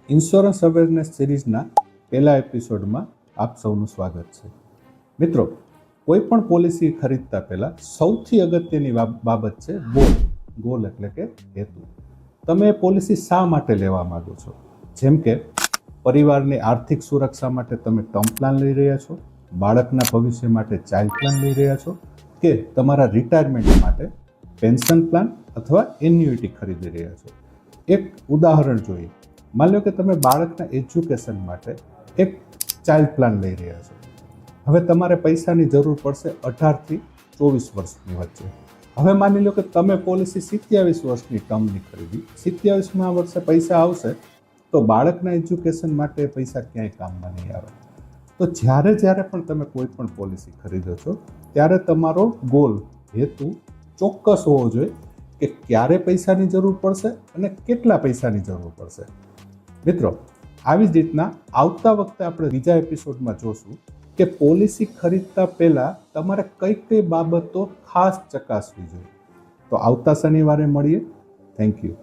Insurance awareness સિરીઝના પહેલા એપિસોડમાં આપ સૌનું સ્વાગત છે. મિત્રો, કોઈ પણ પોલિસી ખરીદતા પહેલાં સૌથી અગત્યની બાબત છે ગોલ એટલે કે હેતુ. તમે એ પોલિસી શા માટે લેવા માંગો છો? જેમ કે પરિવારની આર્થિક સુરક્ષા માટે તમે ટર્મ પ્લાન લઈ રહ્યા છો, બાળકના ભવિષ્ય માટે ચાઇલ્ડ પ્લાન લઈ રહ્યા છો, કે તમારા રિટાયરમેન્ટ માટે પેન્શન પ્લાન અથવા એન્યુઇટી ખરીદી રહ્યા છો. એક ઉદાહરણ જોઈએ. માની લો કે તમે બાળકના એજ્યુકેશન માટે એક ચાઇલ્ડ પ્લાન લઈ રહ્યા છો. હવે તમારે પૈસાની જરૂર પડશે 18 થી 24 વર્ષની વચ્ચે. હવે માની લો કે તમે પોલિસી 27 વર્ષની ટર્મની ખરીદી, 27મા વર્ષે પૈસા આવશે તો બાળકના એજ્યુકેશન માટે પૈસા ક્યાંય કામમાં નહીં આવે. તો જ્યારે પણ તમે કોઈ પણ પોલિસી ખરીદો છો ત્યારે તમારો ગોલ, હેતુ ચોક્કસ હોવો જોઈએ કે ક્યારે પૈસાની જરૂર પડશે અને કેટલા પૈસાની જરૂર પડશે. મિત્રો, આવી જ રીતના આવતા વખતે આપણે બીજા એપિસોડમાં જોશું કે પોલિસી ખરીદતા પહેલાં તમારે કઈ બાબતો ખાસ ચકાસવી જોઈએ. તો આવતા શનિવારે મળીએ. Thank you.